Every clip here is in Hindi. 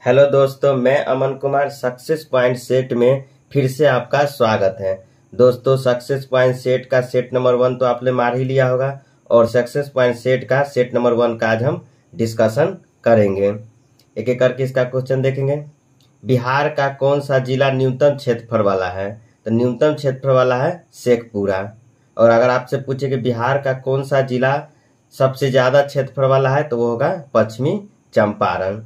हेलो दोस्तों, मैं Aman Kumar success point set में फिर से आपका स्वागत है। दोस्तों, सक्सेस पॉइंट सेट का सेट नंबर 1 तो आपने मार ही लिया होगा और सक्सेस पॉइंट सेट का सेट नंबर 1 का आज हम डिस्कशन करेंगे। एक एक करके इसका क्वेश्चन देखेंगे। बिहार का कौन सा जिला न्यूनतम क्षेत्रफल वाला है? तो न्यूनतम क्षेत्रफल वाला है शेखपुरा। और अगर आपसे पूछे कि बिहार का कौन सा जिला सबसे ज्यादा क्षेत्रफल वाला है तो वो होगा पश्चिमी चंपारण।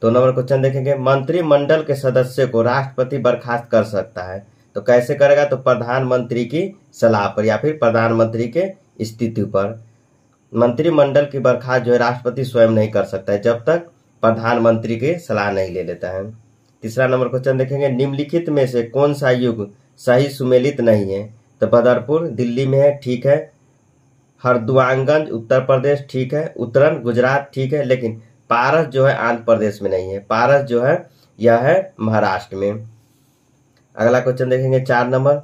2 नंबर क्वेश्चन देखेंगे। मंत्रिमंडल के सदस्य को राष्ट्रपति बर्खास्त कर सकता है, तो कैसे करेगा? तो प्रधानमंत्री की सलाह पर या फिर प्रधानमंत्री के स्थिति पर। मंत्रिमंडल की बर्खास्त जो है राष्ट्रपति स्वयं नहीं कर सकता है जब तक प्रधानमंत्री की सलाह नहीं ले लेता है। 3 नंबर क्वेश्चन देखेंगे। निम्नलिखित में से कौन सा युग सही सुमेलित नहीं है? तो बदरपुर दिल्ली में है, ठीक है। हरदुआंगंज उत्तर प्रदेश, ठीक है। उतरन गुजरात, ठीक है। लेकिन पारस जो है आंध्र प्रदेश में नहीं है, पारस जो है यह है महाराष्ट्र में। अगला क्वेश्चन देखेंगे 4 नंबर।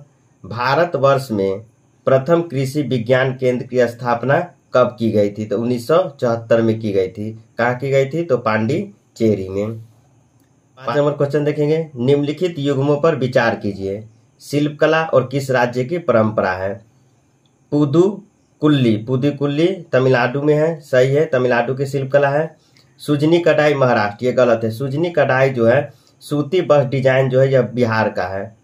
भारतवर्ष में प्रथम कृषि विज्ञान केंद्र की स्थापना कब की गई थी? तो 1974 में की गई थी। कहाँ की गई थी? तो पांडिचेरी में। 5 नंबर क्वेश्चन देखेंगे। निम्नलिखित युग्मों पर विचार कीजिए। शिल्पकला और किस राज्य की परंपरा है? पुदुकुल्ली तमिलनाडु में है, सही है, तमिलनाडु की शिल्पकला है। सुजनी कढ़ाई महाराष्ट्र, ये गलत है। सुजनी कढ़ाई जो है सूती बस डिजाइन जो है यह बिहार का है।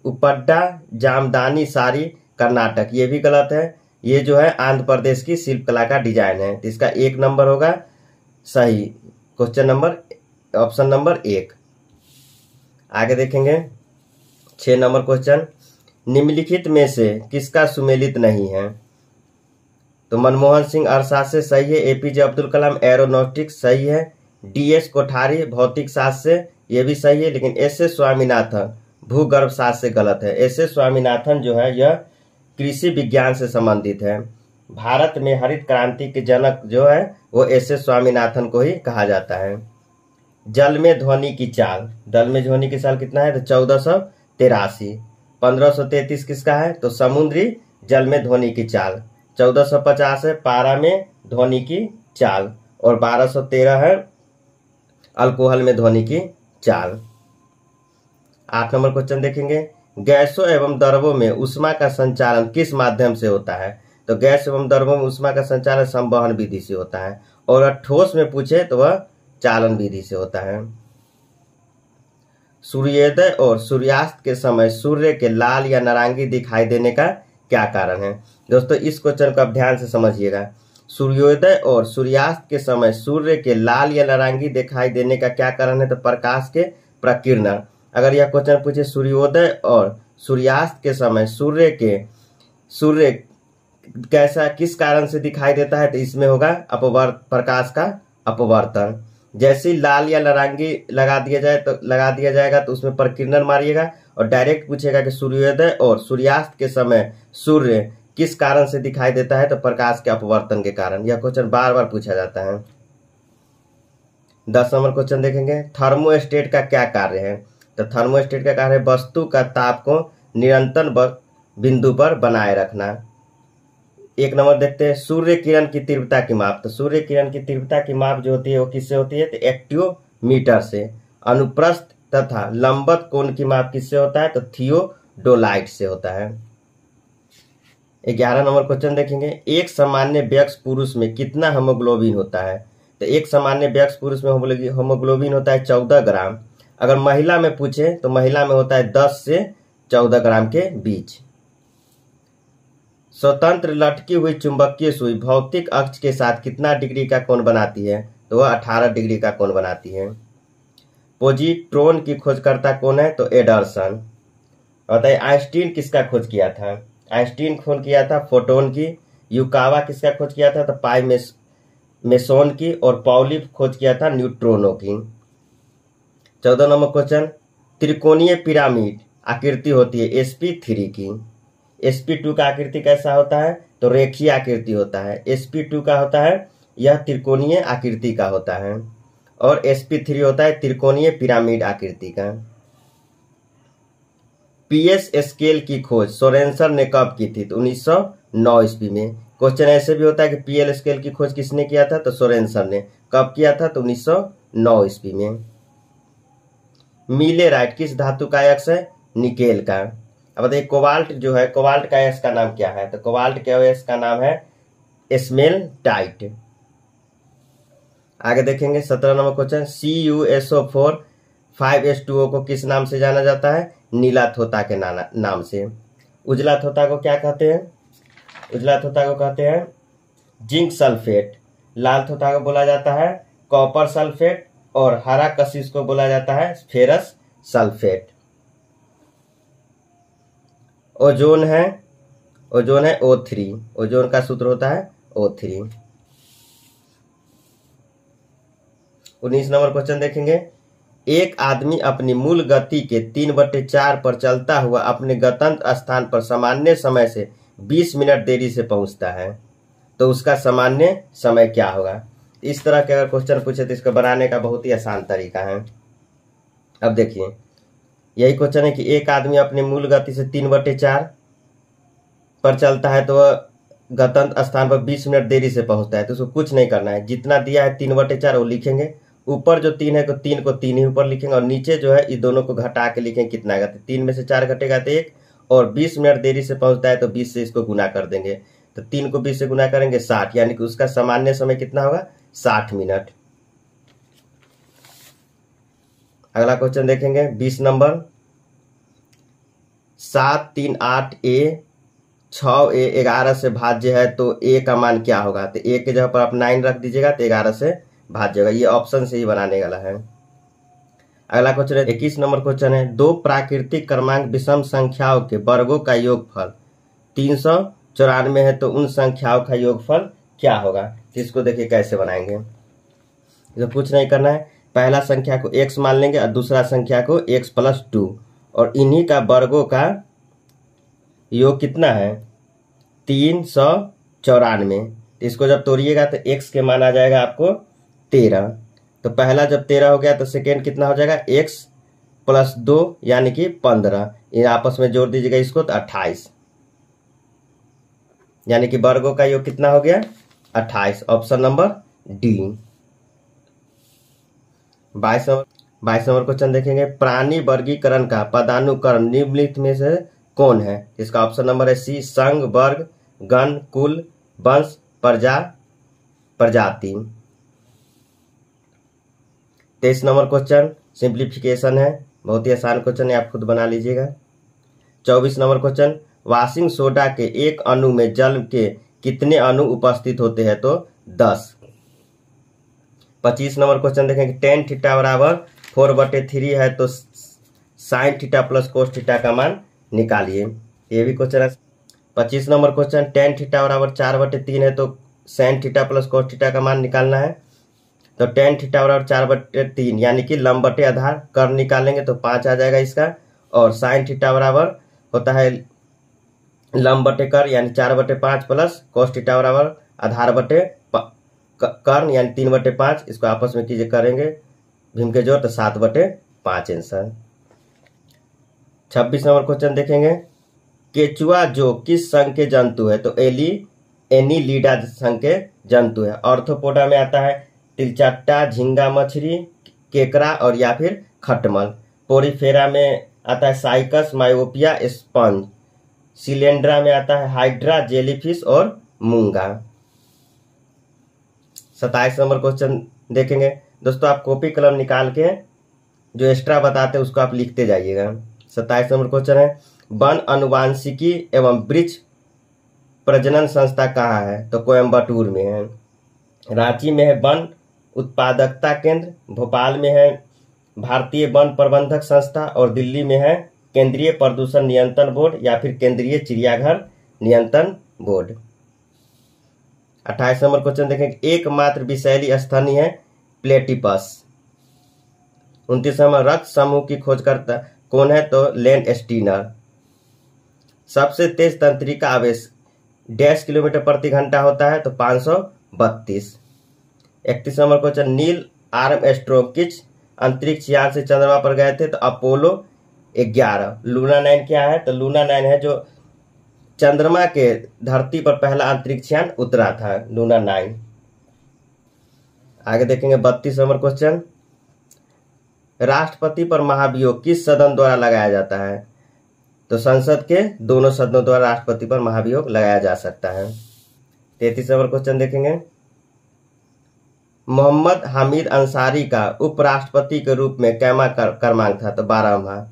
उपड्डा जामदानी साड़ी कर्नाटक, ये भी गलत है। ये जो है आंध्र प्रदेश की शिल्पकला का डिजाइन है। तो इसका 1 नंबर होगा सही। Question number option number 1। आगे देखेंगे 6 नंबर क्वेश्चन। निम्नलिखित में से किसका सुमेलित नहीं है? तो मनमोहन सिंह अर्थशास्त्र से सही है। एपीजे अब्दुल कलाम एरोनॉटिक्स सही है। डीएस कोठारी भौतिक शास्त्र से ये भी सही है। लेकिन एस एस स्वामीनाथन भूगर्भ शास्त्र से गलत है। एस एस स्वामीनाथन जो है यह कृषि विज्ञान से संबंधित है। भारत में हरित क्रांति के जनक जो है वो एस एस स्वामीनाथन को ही कहा जाता है। जल में ध्वनि की चाल, जल में ध्वनि की चाल कितना है? तो 1483। 1533 किसका है? तो समुद्री जल में ध्वनि की चाल। 1450 है पारा में ध्वनि की चाल और 1213 है अल्कोहल में ध्वनि की चाल। 8 नंबर क्वेश्चन देखेंगे। गैसों एवं द्रवों में ऊष्मा का संचालन किस माध्यम से होता है? तो गैस एवं द्रवों में ऊष्मा का संचालन संवहन विधि से होता है। और अगर ठोस में पूछे तो वह चालन विधि से होता है। सूर्योदय और सूर्यास्त के समय सूर्य के लाल या नारंगी दिखाई देने का क्या कारण है? दोस्तों, इस क्वेश्चन को आप ध्यान से समझिएगा। सूर्योदय और सूर्यास्त के समय सूर्य के लाल या नारंगी दिखाई देने का क्या कारण है? तो प्रकाश के प्रकीर्णन। अगर यह क्वेश्चन पूछे सूर्योदय और सूर्यास्त के समय सूर्य कैसा किस कारण से दिखाई देता है? तो इसमें होगा प्रकाश का अपवर्तन। जैसे ही लाल या नारंगी लगा दिया जाएगा तो उसमें प्रकीर्णन मारिएगा। और डायरेक्ट पूछेगा कि सूर्योदय और सूर्यास्त के समय सूर्य किस कारण से दिखाई देता है? तो प्रकाश के अपवर्तन के कारण। यह क्वेश्चन बार बार पूछा जाता है। 10 नंबर क्वेश्चन देखेंगे। थर्मोस्टेट का क्या कार्य है? तो थर्मोस्टेट का कार्य है वस्तु का ताप को निरंतर बिंदु पर बनाए रखना। 1 नंबर देखते हैं। सूर्य किरण की तीव्रता की माप। तो सूर्य किरण की तीव्रता की माप जो होती है वो किससे होती है? तो एक्टियोमीटर से। अनुप्रस्थ तथा लंबवत कोण की माप किससे होता है? तो थियोडोलाइट से होता है। 11 नंबर क्वेश्चन देखेंगे। एक सामान्य वयस्क पुरुष में कितना हीमोग्लोबिन होता है? तो एक सामान्य वयस्क पुरुष में हीमोग्लोबिन होता है 14 ग्राम। अगर महिला में पूछे तो महिला में होता है 10 से 14 ग्राम के बीच। स्वतंत्र लटकी हुई चुंबकीय सुई भौतिक अक्ष के साथ कितना डिग्री का कोण बनाती है? तो वह 18 डिग्री का कोण बनाती है। पोजिट्रॉन की खोजकर्ता कौन है? तो एडरसन। बताइए आइंस्टीन किसका खोज किया था? आइंस्टीन खोज किया था फोटोन की। युकावा किसका खोज किया था? तो पाई मेसोन की। और पाउली खोज किया था न्यूट्रोनो की। 14 नंबर क्वेश्चन। त्रिकोणीय पिरामिड आकृति होती है sp3 की। sp2 का आकृति कैसा होता है? तो रेखीय आकृति होता है। sp2 का होता है यह त्रिकोणीय आकृति का होता है और sp3 होता है त्रिकोणीय पिरामिड आकृति का। पीएस स्केल की खोज सोरेनसन ने कब की थी? तो 1909 ईस्वी में। क्वेश्चन ऐसे भी होता है कि पीएल स्केल की खोज किसने किया था? तो सोरेनसन ने। कब किया था? तो 1909 ईस्वी में। मिलेराइट किस धातु का अयस्क है? निकेल का। अब बताइए कोबाल्ट जो है, कोबाल्ट का अयस्क का नाम क्या है? तो कोबाल्ट के अयस्क का नाम है स्मेल्टाइट। आगे देखेंगे 17 नंबर क्वेश्चन, CuSO4 5H2O को किस नाम से जाना जाता है? नीला थोता के नाम से। उजला थोता को क्या कहते हैं? उजला थोता को कहते हैं जिंक सल्फेट। लाल थोता को बोला जाता है कॉपर सल्फेट और हरा कशिश को बोला जाता है फेरस सल्फेट। ओजोन है O3। ओजोन का सूत्र होता है O3। 19 नंबर क्वेश्चन देखेंगे, एक आदमी अपनी मूल गति के 3/4 पर चलता हुआ अपने गंतव्य स्थान पर सामान्य समय से 20 मिनट देरी से पहुंचता है, तो उसका सामान्य समय क्या होगा? इस तरह के अगर क्वेश्चन पूछे तो इसको बनाने का बहुत ही आसान तरीका है। अब देखिए यही क्वेश्चन है कि एक आदमी अपने मूल गति से 3/4 पर चलता है तो वह गंतव्य स्थान पर 20 मिनट देरी से पहुंचता है। तो उसको कुछ नहीं करना है, जितना दिया है 3/4 वो लिखेंगे, ऊपर जो 3 है तो 3 को 3 ही ऊपर लिखेंगे और नीचे जो है इस दोनों को घटा के लिखेंगे कितना आएगा। तो 3 में से 4 घटेगा तो 1 और 20 मिनट देरी से पहुंचता है तो 20 से इसको गुना कर देंगे। तो 3 को 20 से गुना करेंगे 60, यानी कि उसका सामान्य समय कितना होगा? 60 मिनट। अगला क्वेश्चन देखेंगे 20 नंबर, 7, 3, 8 A 6A 11 से भाज्य है तो A का मान क्या होगा? तो A के जगह पर आप 9 रख दीजिएगा तो 11 से भाज्य होगा। ये ऑप्शन से ही बनाने वाला है। अगला क्वेश्चन है 21 नंबर क्वेश्चन है, दो प्राकृतिक क्रमांक विषम संख्याओं के वर्गों का योगफल 394 है तो उन संख्याओं का योगफल क्या होगा? इसको देखिए कैसे बनाएंगे। तो कुछ नहीं करना है, पहला संख्या को x मान लेंगे और दूसरा संख्या को x+2 और इन्हीं का वर्गों का योग कितना है? 394। इसको जब तोड़िएगा तो x के मान आ जाएगा आपको 13। तो पहला जब 13 हो गया तो सेकेंड कितना हो जाएगा? x+2 यानी कि 15। ये आपस में जोड़ दीजिएगा इसको तो 28, यानी कि वर्गों का योग कितना हो गया? 28। Option number D. 22 number question देखेंगे, प्राणी वर्गीकरण का पदानुक्रम निम्नलिखित में से कौन है? इसका ऑप्शन नंबर है सी, संघ, वर्ग, गण, कुल, वंश, प्रजाति। 23 नंबर क्वेश्चन सिंप्लीफिकेशन है, बहुत ही आसान क्वेश्चन है, आप खुद बना लीजिएगा। 24 नंबर क्वेश्चन, वॉशिंग सोडा के एक अणु में जल के कितने अणु उपस्थित होते हैं? तो 10। 25 नंबर क्वेश्चन देखेंगे, tan थीटा बराबर 4/3 है तो sin theta plus cos theta का मान निकालिए। ये भी क्वेश्चन है। 25 नंबर क्वेश्चन, tan थीटा बराबर 4/3 है तो sin theta plus cos theta का मान निकालना है। तो tan थीटा बराबर 4/3 यानी कि लंब बटे आधार कर निकालेंगे तो 5 आ जाएगा इसका, और sin थीटा बराबर होता है लंब बटे कर यानी 4/5 प्लस cos थीटा बराबर आधार बटे कर्ण यानी 3/5। इसको आपस में कीजिए करेंगे भीम के जोड़ तो 7/5 आंसर। 26 नंबर क्वेश्चन देखेंगे, केचुआ जो किस संघ के जंतु है? तो एनीलिडा संघ के जंतु है। ऑर्थोपोडा में आता है तिलचट्टा, झींगा मछली, केकड़ा और या फिर खटमल। पोरीफेरा में आता है साइकस, मायोपिया, स्पंज। सिलेंड्रा में आता है हाइड्रा, जेलीफिश और मूंगा। 27 नंबर क्वेश्चन देखेंगे। दोस्तों आप कॉपी कलम निकाल के जो एक्स्ट्रा बताते हैं उसको आप लिखते जाइएगा। 27 नंबर क्वेश्चन है, वन अनुवांशिकी एवं वृक्ष प्रजनन संस्था कहाँ है? तो कोयम्बटूर में है। रांची में है वन उत्पादकता केंद्र, भोपाल में है भारतीय वन प्रबंधक संस्था और दिल्ली में है केंद्रीय प्रदूषण नियंत्रण बोर्ड या फिर केंद्रीय चिड़ियाघर नियंत्रण बोर्ड। 28 नंबर क्वेश्चन देखेंगे, एकमात्र विषैली स्तनी है प्लेटिपस। 29 नंबर, रक्त समूह की खोजकर्ता कौन है? तो लेन स्टीनर। सबसे तेज तंत्रिका आवेश डैश किलोमीटर प्रति घंटा होता है? तो 532। 31 नंबर क्वेश्चन, नील आर्मस्ट्रॉन्ग किस अंतरिक्ष यान से चंद्रमा पर गए थे? तो अपोलो 11। लूना 9 क्या है? तो लूना 9 है जो चंद्रमा के धरती पर पहला अंतरिक्ष यान उतरा था, लूना 9। आगे देखेंगे 32 नंबर क्वेश्चन, राष्ट्रपति पर महाभियोग किस सदन द्वारा लगाया जाता है? तो संसद के दोनों सदनों द्वारा राष्ट्रपति पर महाभियोग लगाया जा सकता है। 33 नंबर क्वेश्चन देखेंगे। मोहम्मद हामिद अंसारी का उपराष्ट्रपति के रूप में कैमा क्रमांक था? तो 12वां।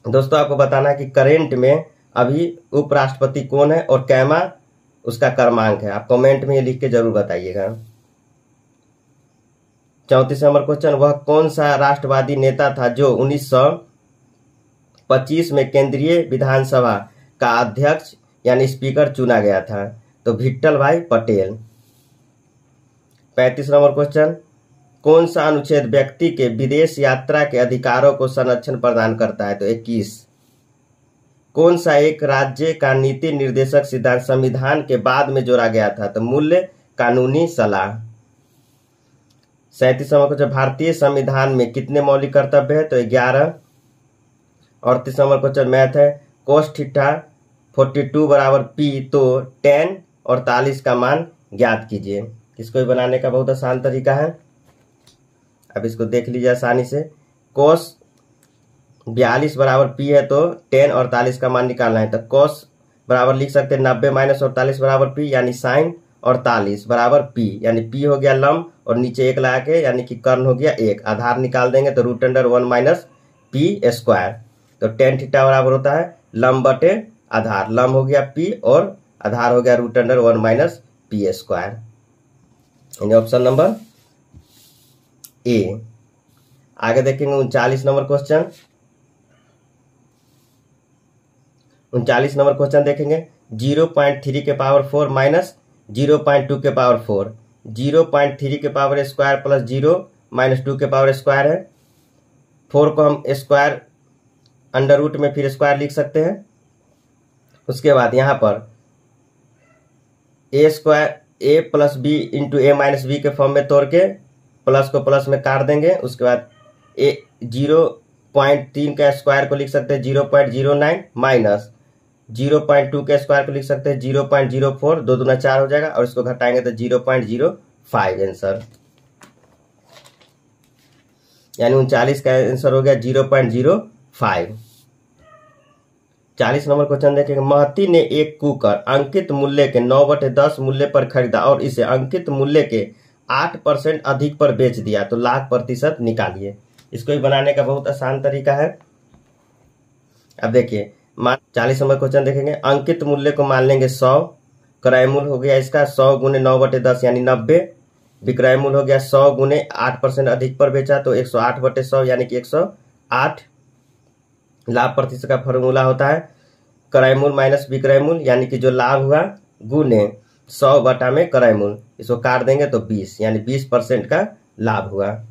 दोस्तों आपको बताना है कि करेंट में अभी उपराष्ट्रपति कौन है और कैमा उसका क्रमांक है। आप कमेंट में ये लिख के जरूर बताइएगा। 34 नंबर क्वेश्चन, वह कौन सा राष्ट्रवादी नेता था जो 1925 में केंद्रीय विधानसभा का अध्यक्ष यानी स्पीकर चुना गया था? तो विट्ठल भाई पटेल। 35 नंबर क्वेश्चन, कौन सा अनुच्छेद व्यक्ति के विदेश यात्रा के अधिकारों को संरक्षण प्रदान करता है? तो 21। कौन सा एक राज्य का नीति निर्देशक सिद्धांत संविधान के बाद में जोड़ा गया था? तो मूल्य कानूनी सलाह। 37 नंबर क्वेश्चन, भारतीय संविधान में कितने मौलिक कर्तव्य है? तो 11। 38 नंबर क्वेश्चन मैथ है, cos थीटा 42 बराबर P, तो tan 48 का मान ज्ञात कीजिए। इसको भी बनाने का बहुत आसान तरीका है, अब इसको देख लीजिए आसानी से। cos 42 बराबर P है तो tan 48 का मान निकालना है। तो cos बराबर लिख सकते हैं 90 माइनस 48 बराबर P, यानी sin 48 बराबर P, यानी P हो गया लंब और नीचे 1 लगा के यानी कि कर्ण हो गया 1। आधार निकाल देंगे तो √1 माइनस P स्क्वायर। तो tan थीटा बराबर होता है लंब बटे आधार, लंब हो गया P और आधार हो गया √1 माइनस P स्क्वायर, यानी ऑप्शन नंबर ए। आगे देखेंगे 39 नंबर क्वेश्चन। 39 नंबर क्वेश्चन देखेंगे, 0.3 के पावर 4 माइनस 0.2 के पावर 4, 0.3 के पावर स्क्वायर प्लस 0 माइनस 2 के पावर स्क्वायर है। 4 को हम स्क्वायर अंडर रूट में फिर स्क्वायर लिख सकते हैं। उसके बाद यहाँ पर ए स्क्वायर ए प्लस बी इंटू ए माइनस बी के फॉर्म में तोड़ के प्लस को प्लस में काट देंगे। उसके बाद 0.3 का स्क्वायर को लिख सकते हैं 0.09 माइनस 0.2 के स्क्वायर को लिख सकते हैं 0.04, 2 दूना 4 हो जाएगा और इसको घटाएंगे तो 0.05 आंसर, यानी 39 का आंसर हो गया 0.05। 40 नंबर क्वेश्चन देखेंगे, महती ने एक कुकर अंकित मूल्य के 9/10 मूल्य पर खरीदा और इसे अंकित मूल्य के 8% अधिक पर बेच दिया, तो लाख प्रतिशत निकालिए। इसको भी बनाने का बहुत आसान तरीका है। अब देखिए 40 नंबर क्वेश्चन देखेंगे, अंकित मूल्य को मान लेंगे 100, क्रय मूल्य हो गया इसका 100 गुने 9/10 यानी 90, विक्रय मूल्य हो गया 100 गुने 8% अधिक पर बेचा तो 108/100 यानी कि 108। लाभ प्रतिशत का फॉर्मूला होता है क्रय मूल्य माइनस विक्रय मूल्य, यानी कि जो लाभ हुआ गुने 100 बटा में क्रय मूल्य, इसको काट देंगे तो 20, यानी 20% का लाभ हुआ।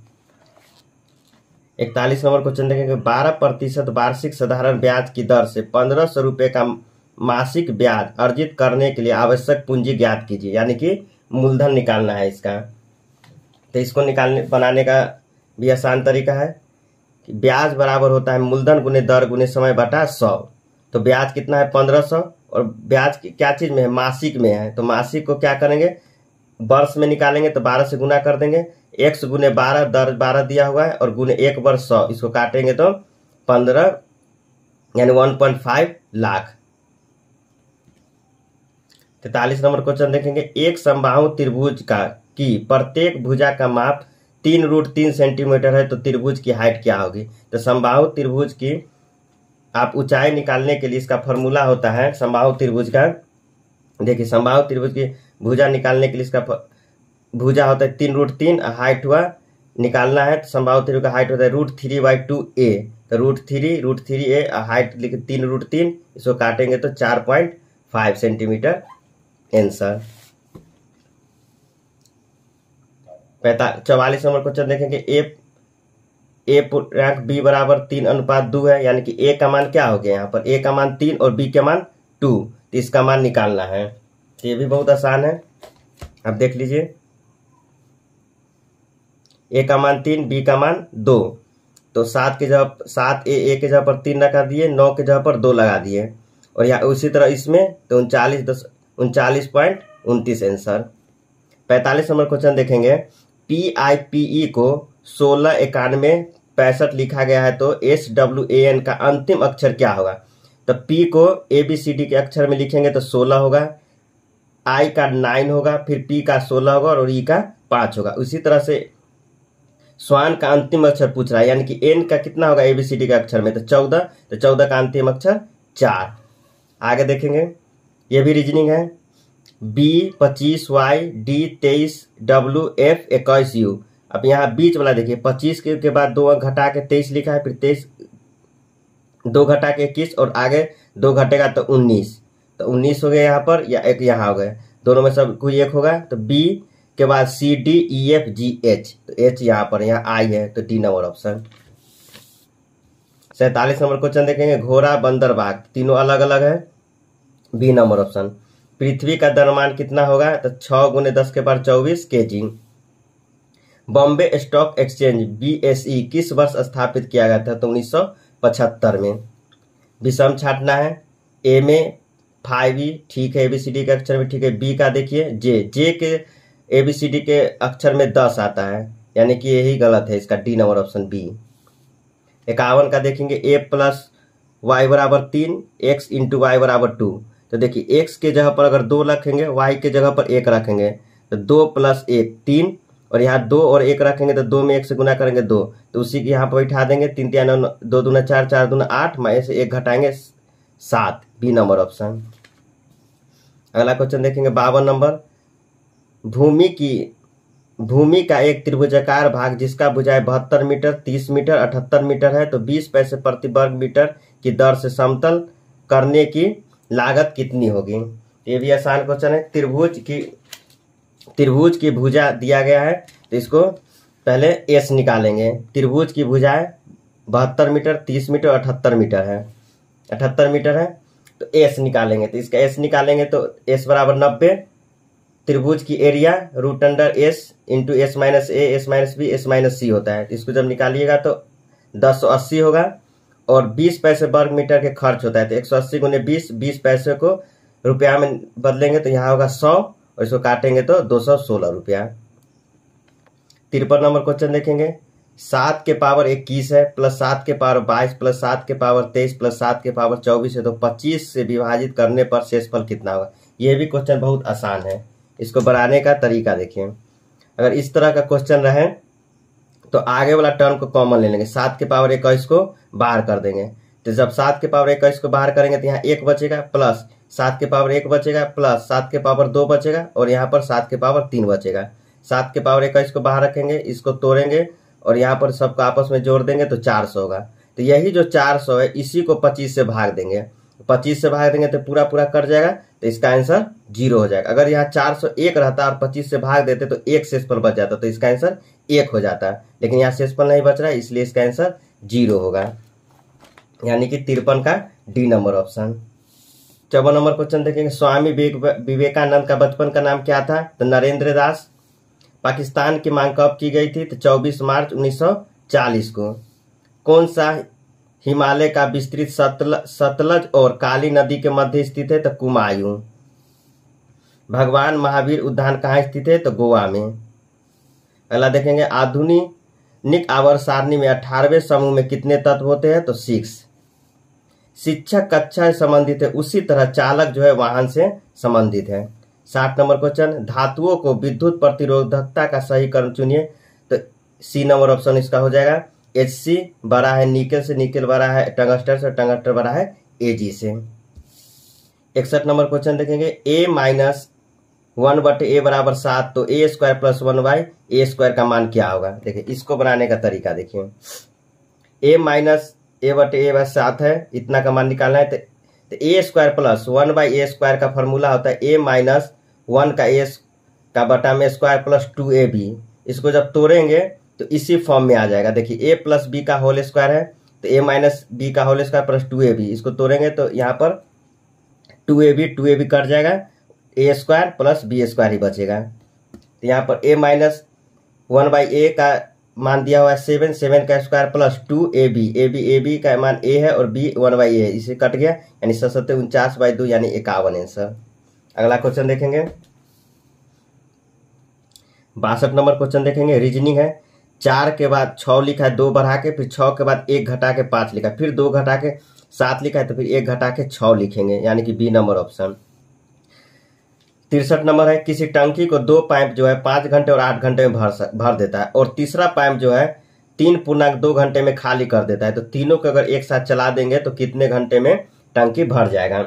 41 नंबर क्वेश्चन देखेंगे, 12% वार्षिक साधारण ब्याज की दर से 1500 रुपये का मासिक ब्याज अर्जित करने के लिए आवश्यक पूंजी ज्ञात कीजिए, यानी कि मूलधन निकालना है इसका। तो इसको बनाने का भी आसान तरीका है कि ब्याज बराबर होता है मूलधन गुने दर गुने समय बटा 100। तो ब्याज कितना है 1500 और ब्याज क्या चीज में है, मासिक में है। तो मासिक को क्या करेंगे वर्ष में निकालेंगे तो 12 से गुना कर देंगे, x गुने 12 दर 12 दिया हुआ है और गुने 1 वर्ष 100, इसको काटेंगे तो 15 यानी 1.5 लाख। 43 नंबर क्वेश्चन देखेंगे, एक समबाहु त्रिभुज की प्रत्येक भुजा का माप 3√3 सेंटीमीटर है तो त्रिभुज की हाइट क्या होगी? तो समबाहु त्रिभुज की आप ऊंचाई निकालने के लिए इसका फॉर्मूला होता है समबाहु त्रिभुज का। देखिए समबाहु त्रिभुज की भुजा निकालने के लिए इसका भुजा होता है 3√3, हाइट हुआ निकालना है तो समबाहु त्रिभुज का हाइट होता है √3/2a, तो √3/3a हाइट लिखे 3√3, इसको काटेंगे तो 4.5 सेंटीमीटर आंसर। 44 नंबर क्वेश्चन देखेंगे, ए पूर्णांक बी बराबर 3:2 है, यानी कि ए का मान क्या हो गया यहाँ पर, ए का मान 3 और बी का मान 2, तो इसका मान निकालना है। ये भी बहुत आसान है, अब देख लीजिए ए का मान 3 बी का मान 2, तो 7 के जगह 7 ए के जगह पर 3 लगा दिए, 9 के जगह पर 2 लगा दिए और यहाँ उसी तरह इसमें तो 39.29 आंसर। 45 नंबर क्वेश्चन देखेंगे, PIPE को 16 91 65 लिखा गया है तो SWAN का अंतिम अक्षर क्या होगा? तो P को ABCD के अक्षर में लिखेंगे तो 16 होगा, I का 9 होगा, फिर P का 16 होगा और E का 5 होगा। उसी तरह से स्वान का अंतिम अक्षर पूछ रहा है, यानी कि N का कितना होगा ABCD के अक्षर में? तो 14, तो 14 का अंतिम अक्षर 4। आगे देखेंगे, ये भी रीजनिंग है। B 25 Y D 23 W F 21 U। अब यहाँ बीच वाला देखिए, 25 के बाद 2 अंक घटा के 23 लिखा है, फिर 23 2 घटा के 21 और आगे 2 घटेगा तो 19, तो 19 हो गया यहाँ पर, या एक यहाँ हो गया, दोनों में सब कोई एक होगा। तो B के बाद C D E F G H, तो H यहाँ पर, यहाँ I है, तो D number option. 47 number question देखेंगे, घोड़ा बंदर बाघ तीनों अलग अलग है, B नंबर ऑप्शन। पृथ्वी का द्रव्यमान कितना होगा? तो 6 × 10⁻24 kg। Bombay stock exchange BSE किस वर्ष स्थापित किया गया था? तो 1975 में। विषम छाटना है, A में 5E ठीक है, ABCD के अक्षर में ठीक है। B का देखिए J के ABCD के अक्षर में 10 आता है, यानी कि यही गलत है, इसका D नंबर ऑप्शन B। 51 का देखेंगे, A + Y = 3 X × Y = 2। तो देखिए x के जगह पर अगर 2 रखेंगे, y के जगह पर 1 रखेंगे, तो 2 + 1 3, और यहाँ 2 और 1 रखेंगे तो 2 में 1 से गुना करेंगे 2, तो उसी के यहाँ पर बैठा देंगे। 3 3 9 2 दूना 4 4 दूना 8, में से 1 घटाएंगे 7, B नंबर ऑप्शन। अगला क्वेश्चन देखेंगे 52 नंबर, भूमि का एक त्रिभुजाकार भाग जिसका भुजाएं 72 मीटर 30 मीटर 78 मीटर है, तो 20 पैसे प्रति वर्ग मीटर की दर से समतल करने की लागत कितनी होगी? ये भी आसान क्वेश्चन है। त्रिभुज की भुजा दिया गया है, तो इसको पहले एस निकालेंगे। त्रिभुज की भुजाएं 72 मीटर 30 मीटर 78 मीटर है, 78 मीटर है, तो एस निकालेंगे। तो इसका एस निकालेंगे तो एस बराबर 90। त्रिभुज की area √S × S - A S - B S - C होता है, तो इसको जब निकालिएगा तो 1080 होगा। और 20 पैसे वर्ग मीटर के खर्च होता है, तो 180 × 20, 20 पैसे को रुपया में बदलेंगे तो यहाँ होगा 100, और इसको काटेंगे तो 216 रुपया। 53 नंबर क्वेश्चन देखेंगे, 7 के पावर 21 है, प्लस 7 के पावर 22 प्लस 7 के पावर 23 प्लस 7 के पावर 24 है, तो 25 से विभाजित करने पर शेषफल कितना होगा? यह भी क्वेश्चन बहुत आसान है, इसको बनाने का तरीका देखिए। अगर इस तरह का क्वेश्चन रहे तो आगे वाला टर्म को कॉमन ले लेंगे, 7 के पावर 21 को बाहर कर देंगे। तो जब 7 के पावर 21 को बाहर करेंगे तो यहाँ 1 बचेगा, प्लस 7 के पावर 1 बचेगा, प्लस 7 के पावर 2 बचेगा, और यहाँ पर 7 के पावर 3 बचेगा। 7 के पावर 21 को बाहर रखेंगे, इसको तोड़ेंगे और यहाँ पर सबको आपस में जोड़ देंगे तो 400 होगा। तो यही जो 400 है इसी को 25 से भाग देंगे, 25 से भाग देंगे तो पूरा पूरा कट जाएगा, तो इसका आंसर 0 हो जाएगा। अगर यहाँ 401 रहता और 25 से भाग देते तो 1 शेषफल बच जाता, तो इसका आंसर 1 हो जाता, लेकिन यहाँ शेषफल नहीं बच रहा है, इसलिए इसका आंसर 0 होगा, यानी कि 53 का D number option. 54 number question देखेंगे, स्वामी विवेकानंद का बचपन का नाम क्या था? तो नरेंद्र दास। पाकिस्तान की मांग कब की गई थी? तो 24 मार्च 1940 को। कौन सा हिमालय का विस्तृत सतलज और काली नदी के मध्य स्थित है? तो कुमायूं। भगवान महावीर उद्यान कहाँ स्थित है? तो गोवा में। अगला देखेंगे, आधुनिक आवर्त सारणी में 18वें समूह में कितने तत्व होते हैं? तो 6। शिक्षक कक्षा से संबंधित है, उसी तरह चालक जो है वाहन से संबंधित है। 60 नंबर क्वेश्चन, धातुओं को विद्युत प्रतिरोधकता का सही क्रम चुनिए। तो C नंबर ऑप्शन इसका हो जाएगा। Hc बड़ा है निकेल से, निकेल बड़ा है टंगस्टर से, टंगस्टर बड़ा है Ag से। 61 नंबर क्वेश्चन देखेंगे, a-1/a = 7, तो a² + 1/a² का मान क्या होगा? देखिए इसको बनाने का तरीका देखिए, a-a/a 7 है, इतना का मान निकालना है, तो a² + 1/a² का फॉर्मूला होता है a-1 का a का बटा में स्क्वायर प्लस 2ab। इसको जब तोड़ेंगे तो इसी फॉर्म में आ जाएगा। देखिए a + b का होल स्क्वायर है, तो a - b का होल स्क्वायर प्लस 2ab, इसको तोड़ेंगे तो यहाँ पर 2ab कट जाएगा, a² + b² ही बचेगा। तो यहाँ पर a-1/a का मान दिया हुआ है 7, 7 का स्क्वायर प्लस 2ab का मान a है और b 1/a है, इसे कट गया, यानी 7 × 49/2 यानी 51 आंसर। अगला क्वेश्चन देखेंगे, 62 नंबर क्वेश्चन देखेंगे, रीजनिंग है। 4 के बाद 6 लिखा है, 2 बढ़ा के, फिर 6 के बाद 1 घटा के 5 लिखा है, फिर 2 घटा के 7 लिखा है, तो फिर 1 घटा के 6 लिखेंगे, यानी कि बी नंबर ऑप्शन। 63 नंबर है, किसी टंकी को 2 पाइप जो है 5 घंटे और 8 घंटे में भर देता है, और तीसरा पाइप जो है 3.2 घंटे में खाली कर देता है, तो तीनों को अगर एक साथ चला देंगे तो कितने घंटे में टंकी भर जाएगा।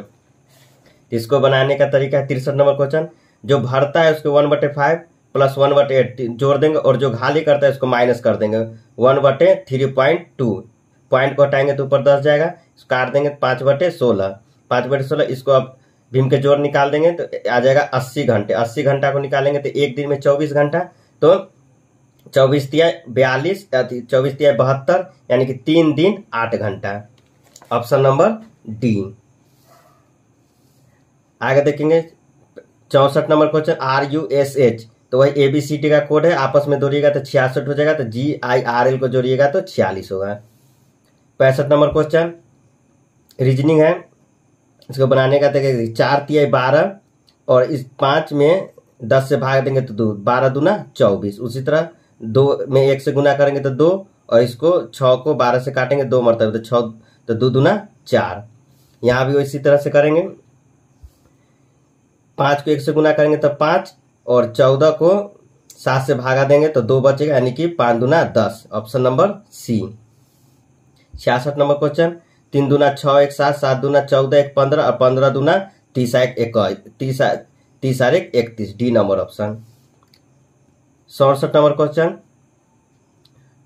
इसको बनाने का तरीका है 63 नंबर क्वेश्चन, जो भरता है उसको 1/5 प्लस 1/8 जोड़ देंगे, और जो खाली करता है उसको माइनस कर देंगे 1/3.2, पॉइंट को हटाएंगे तो ऊपर 10 जाएगा, काट देंगे 5/16, 5/16, इसको अब भीम के जोड़ निकाल देंगे तो आ जाएगा 80 घंटे। 80 घंटा को निकालेंगे तो एक दिन में 24 घंटा, तो 24 तिया 42, 24 तिया 72, यानी कि 3 दिन 8 घंटा। Option number D. आगे देखेंगे 64 नंबर क्वेश्चन, RUSH, तो वही ABCD का कोड है, आपस में जोड़िएगा तो 66 हो जाएगा, तो GIRL को जोड़िएगा तो 46 होगा। 65 नंबर क्वेश्चन रीजनिंग है, इसको बनाने का देखिए 4 तिया 12, और इस 5 में 10 से भाग देंगे तो 2, 12 दूना 24, उसी तरह 2 में 1 से गुना करेंगे तो 2, और इसको 6 को 12 से काटेंगे 2 मरतबे तो 6, तो 2 दूना 4। यहाँ भी इसी तरह से करेंगे, 5 को 1 से गुना करेंगे तो 5, और 14 को 7 से भागा देंगे तो 2 बचेगा, यानी कि 5 दूना 10। Option number C. 66 number question, 3 दूना 6 1 7, 7 दूना 14 1 15, और 15 दूना 30 1 31, 30 1 31, D number option. 67 number question,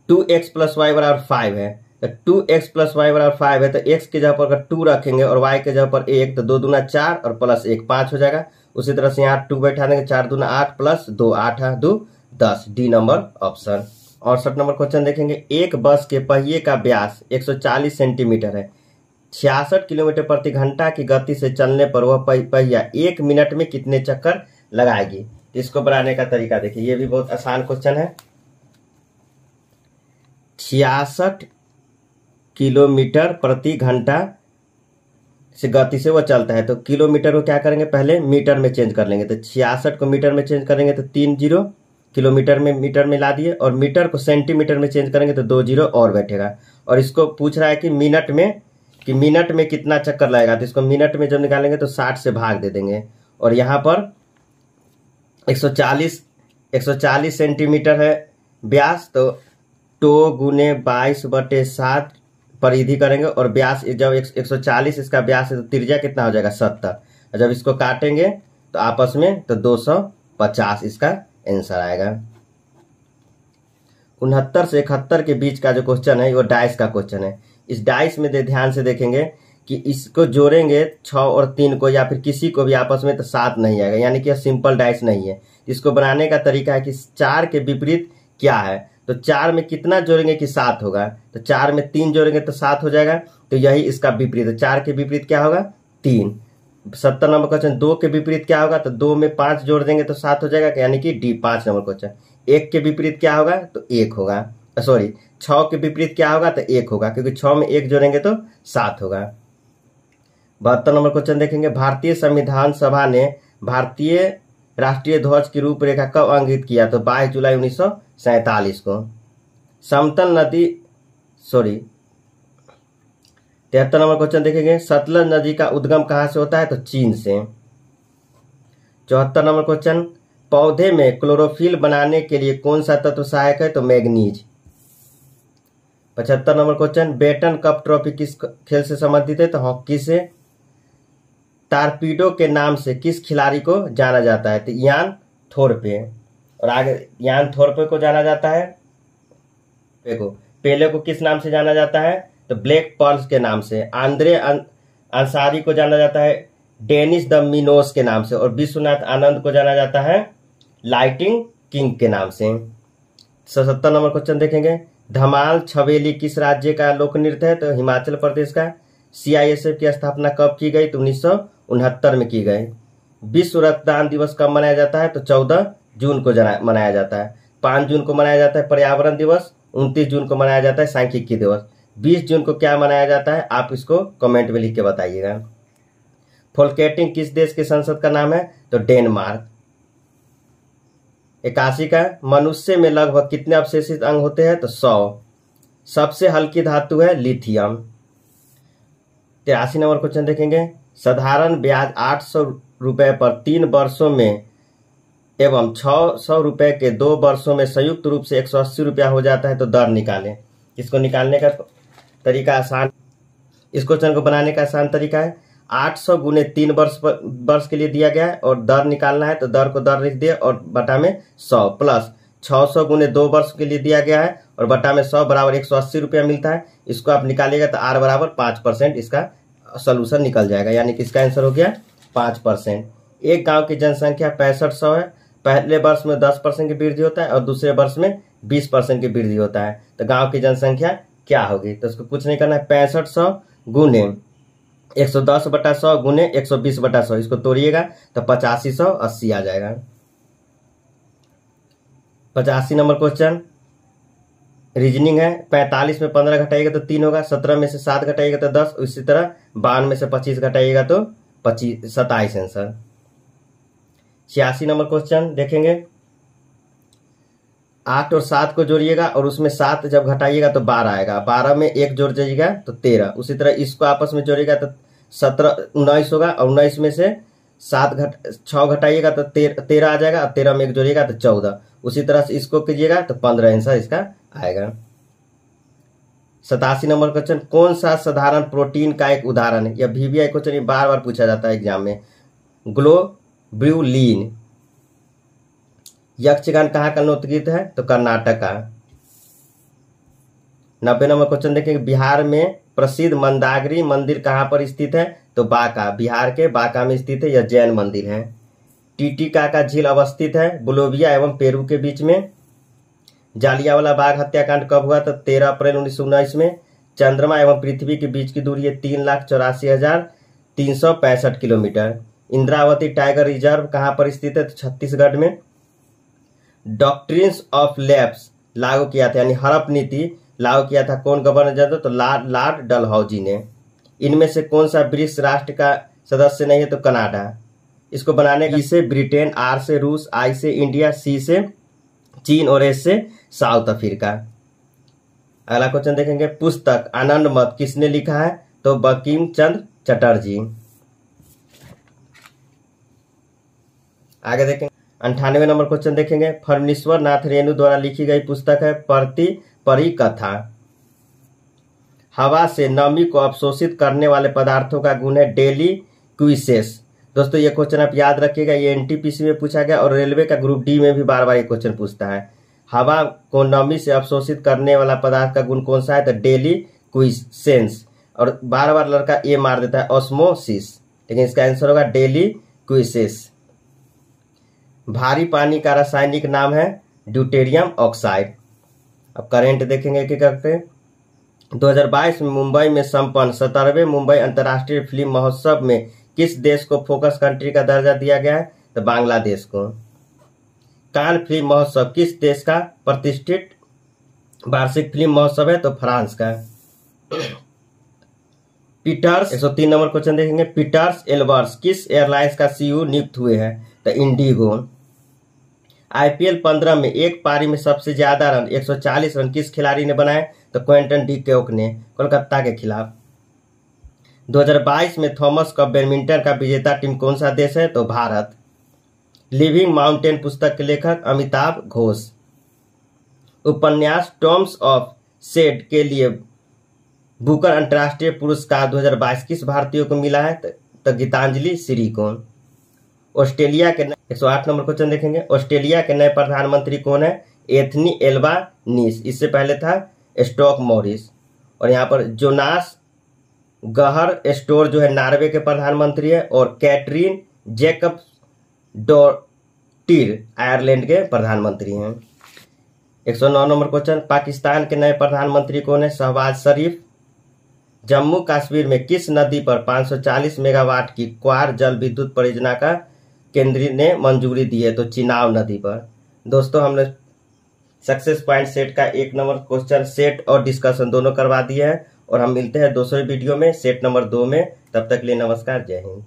2x + y = 5 है, तो 2x + y = 5 है, तो x के जगह पर अगर 2 रखेंगे और y के जगह पर 1, तो 2 दूना 4 और प्लस 1 5 हो जाएगा। उसी तरह से यहाँ 2 बैठा देंगे, 4 दूना 8 plus 2 8 2 10, D number option. 68 number question देखेंगे, एक बस के पहिए का व्यास 140 सेंटीमीटर है, 66 किलोमीटर प्रति घंटा की गति से चलने पर वह पहिया 1 मिनट में कितने चक्कर लगाएगी। इसको बनाने का तरीका देखिए, ये भी बहुत आसान क्वेश्चन है। 66 किलोमीटर प्रति घंटा से गति से वो चलता है, तो किलोमीटर को क्या करेंगे, पहले मीटर में चेंज कर लेंगे, तो 66 को मीटर में चेंज करेंगे तो 3 जीरो, किलोमीटर में मीटर में ला दिए, और मीटर को सेंटीमीटर में चेंज करेंगे तो 2 जीरो और बैठेगा। और इसको पूछ रहा है कि मिनट में कितना चक्कर लगेगा, तो इसको मिनट में जब निकालेंगे तो 60 से भाग दे देंगे, और यहाँ पर 140 सेंटीमीटर है व्यास, तो 2 गुने 22/7 परिधि करेंगे, और व्यास जब 140 इसका व्यास है तो त्रिज्या कितना हो जाएगा 70, और जब इसको काटेंगे तो आपस में तो 250 इसका आंसर आएगा। 69 से 71 के बीच का जो क्वेश्चन है वो डाइस का क्वेश्चन है। इस डाइस में ध्यान से देखेंगे कि इसको जोड़ेंगे 6 और 3 को या फिर किसी को भी आपस में तो 7 नहीं आएगा, यानी कि यह सिंपल डाइस नहीं है। इसको बनाने का तरीका है कि 4 के विपरीत क्या है, तो 4 में कितना जोड़ेंगे कि 7 होगा, तो 4 में 3 जोड़ेंगे तो 7 हो जाएगा, तो यही इसका विपरीत है। 4 के विपरीत क्या होगा 3। 70 नंबर क्वेश्चन, 2 के विपरीत क्या होगा, तो 2 में 5 जोड़ देंगे तो 7 हो जाएगा, यानी कि डी 5 नंबर क्वेश्चन। 1 के विपरीत क्या होगा, तो 1 होगा, सॉरी 6 के विपरीत क्या होगा, तो 1 होगा, क्योंकि 6 में 1 जोड़ेंगे तो 7 होगा। 72 नंबर क्वेश्चन देखेंगे, भारतीय संविधान सभा ने भारतीय राष्ट्रीय ध्वज की रूपरेखा कब अंकित किया, तो 22 जुलाई 1947 को। समतल नदी 73 नंबर क्वेश्चन देखेंगे, सतलज नदी का उद्गम कहाँ से होता है, तो चीन से। 74 नंबर क्वेश्चन, पौधे में क्लोरोफिल बनाने के लिए कौन सा तत्व सहायक है, तो manganese. 75 number question, Beighton cup trophy किस खेल से संबंधित है, तो हॉकी से। टारपीडो के नाम से किस खिलाड़ी को जाना जाता है, तो यान थोरपे। और आगे यान थोरपे को जाना जाता है, पेले को किस नाम से जाना जाता है, तो ब्लैक पर्ल्स के नाम से। आंद्रे अंसारी को जाना जाता है डेनिस द मिनोस के नाम से, और विश्वनाथ आनंद को जाना जाता है लाइटिंग किंग के नाम से। 77 नंबर क्वेश्चन देखेंगे, धमाल छबेली किस राज्य का लोक नृत्य है, तो हिमाचल प्रदेश का। CISF की स्थापना कब की गई, तो 1969 में की गई। विश्व रक्तदान दिवस कब मनाया जाता है, तो 14 जून को मनाया जाता है। 5 जून को मनाया जाता है पर्यावरण दिवस, 29 जून को मनाया जाता है सांख्यिकी दिवस। 20 जून को क्या मनाया जाता है, आप इसको कमेंट में लिख के बताइएगा। फोल्केटिंग किस देश के संसद का नाम है, तो डेनमार्क। 81 का मनुष्य में लगभग कितने अवशेषित अंग होते हैं? तो 100। सबसे हल्की धातु है लिथियम। 83 नंबर क्वेश्चन देखेंगे, साधारण ब्याज 800 रुपए पर 3 वर्षों में एवं 600 रुपए के 2 वर्षों में संयुक्त रूप से 180 रुपया हो जाता है, तो दर निकालें। इसको निकालने का तरीका आसान, इस क्वेश्चन को बनाने का आसान तरीका है 800 गुने 3 वर्ष के लिए दिया गया है और दर निकालना है, तो दर को दर लिख दिए और बटा में 100 प्लस 600 गुने 2 वर्ष के लिए दिया गया है और बटा में 100 बराबर 180 रुपया मिलता है। इसको आप निकालिएगा तो r बराबर 5% इसका सोल्यूशन निकल जाएगा, यानी कि इसका आंसर हो गया 5%। एक गांव की जनसंख्या 6500 है। पहले वर्ष में 10% की वृद्धि होता है और दूसरे वर्ष में 20% की वृद्धि होता है, तो गांव की जनसंख्या क्या होगी? तो उसको कुछ नहीं करना है, 6500 गुने 110/100 गुने 120/100, इसको तोड़िएगा तो 8580 आ जाएगा। 85 नंबर क्वेश्चन रीजनिंग है। 45 में 15 घटाइएगा तो 3 होगा, 17 में से 7 घटाइएगा तो 10, इसी तरह 52 में से 25 घटाइएगा तो 27 आंसर। 86 नंबर क्वेश्चन देखेंगे, 8 और 7 को जोड़िएगा और उसमें 7 जब घटाइएगा तो 12 आएगा, 12 में 1 जोड़ जाइएगा तो 13, उसी तरह इसको आपस में जोड़िएगा तो 19 होगा और 19 में से 6 घटाइएगा तो 13 आ जाएगा और 13 में 1 जोड़िएगा तो 14, उसी तरह से इसको कीजिएगा तो 15 आंसर इसका आएगा। 87 नंबर क्वेश्चन, कौन सा साधारण प्रोटीन का एक उदाहरण है? यह VBI क्वेश्चन बार बार पूछा जाता है एग्जाम में। ग्लोब्यूलिन। यक्षगान कहाँ का लोकगीत है? तो कर्नाटक का। 90 नंबर क्वेश्चन देखेंगे, बिहार में प्रसिद्ध मंदागिरी मंदिर कहाँ पर स्थित है? तो बांका, बिहार के बांका में स्थित है, यह जैन मंदिर है। टिटिकाका झील अवस्थित है बोलिविया एवं पेरू के बीच में। जालियांवाला बाग हत्याकांड कब हुआ? तो 13 अप्रैल 1919 में। चंद्रमा एवं पृथ्वी के बीच की दूरी है 3,84,365 किलोमीटर। इंद्रावती टाइगर रिजर्व कहाँ पर स्थित है? तो छत्तीसगढ़ में। डॉक्ट्रिन्स ऑफ लैप्स लागू किया था, यानी हड़प नीति लागू किया था कौन गवर्नर जनरल? तो लॉर्ड डलहौजी ने। इनमें से कौन सा ब्रिक्स राष्ट्र का सदस्य नहीं है? तो कनाडा। इसको बनाने का से ब्रिटेन, R से रूस, I से इंडिया, C से चीन और S से साउथ अफ्रीका। अगला क्वेश्चन देखेंगे, पुस्तक आनंद मत किसने लिखा है? तो बंकिम चंद्र चटर्जी। आगे देखेंगे 98 नंबर क्वेश्चन देखेंगे, फणीश्वर नाथ रेणु द्वारा लिखी गई पुस्तक है परिकथा। हवा से नमी को अवशोषित करने वाले पदार्थों का गुण है डेलिक्विसेस। दोस्तों ये क्वेश्चन आप याद रखिएगा, ये NTPC में पूछा गया और रेलवे का ग्रुप D में भी बार बार ये क्वेश्चन पूछता है। हवा को नमी से अवशोषित करने वाला पदार्थ का गुण कौन सा है? तो डेलिक्विसेंस, और बार बार लड़का ये मार देता है ऑस्मोसिस, लेकिन इसका आंसर होगा डेलिक्विसेस। भारी पानी का रासायनिक नाम है ड्यूटेरियम ऑक्साइड। अब करेंट देखेंगे क्या करते हैं। 2022 में मुंबई में संपन्न 17वें मुंबई अंतर्राष्ट्रीय फिल्म महोत्सव में किस देश को फोकस कंट्री का दर्जा दिया गया है? तो बांग्लादेश को। कान फिल्म महोत्सव किस देश का प्रतिष्ठित वार्षिक फिल्म महोत्सव है? तो फ्रांस का। पीटर्स 103 नंबर क्वेश्चन देखेंगे, पीटर्स एल्बर्स किस एयरलाइंस का CEO नियुक्त हुए हैं? तो इंडिगो। IPL 15 में एक पारी में सबसे ज्यादा रन 140 रन किस खिलाड़ी ने बनाए? तो क्विंटन डी कॉक ने, कोलकाता के खिलाफ। 2022 में थॉमस कप बैडमिंटन का विजेता टीम कौन सा देश है? तो भारत। लिविंग माउंटेन पुस्तक के लेखक अमिताभ घोष। उपन्यास टॉम्स ऑफ सेड के लिए बुकर अंतर्राष्ट्रीय पुरस्कार 2022 किस भारतीय को मिला है? तो गीतांजलि श्री को। ऑस्ट्रेलिया के 108 नंबर क्वेश्चन देखेंगे, ऑस्ट्रेलिया के नए प्रधानमंत्री कौन है? एथनी एल्बानीज, इससे पहले था स्टॉक मॉरिस। और यहाँ पर जोनास गहर स्टोर जो है नॉर्वे के प्रधानमंत्री है, और कैटरीन जैकब डोटिर आयरलैंड के प्रधानमंत्री हैं। 109 नंबर क्वेश्चन, पाकिस्तान के नए प्रधानमंत्री कौन है? शहबाज शरीफ। जम्मू कश्मीर में किस नदी पर 540 मेगावाट की क्वार जल विद्युत परियोजना का केंद्र ने मंजूरी दी है? तो चिनाब नदी पर। दोस्तों हमने सक्सेस पॉइंट सेट का 1 नंबर क्वेश्चन सेट और डिस्कशन दोनों करवा दिए हैं और हम मिलते हैं दूसरे वीडियो में सेट नंबर 2 में। तब तक के लिए नमस्कार, जय हिंद।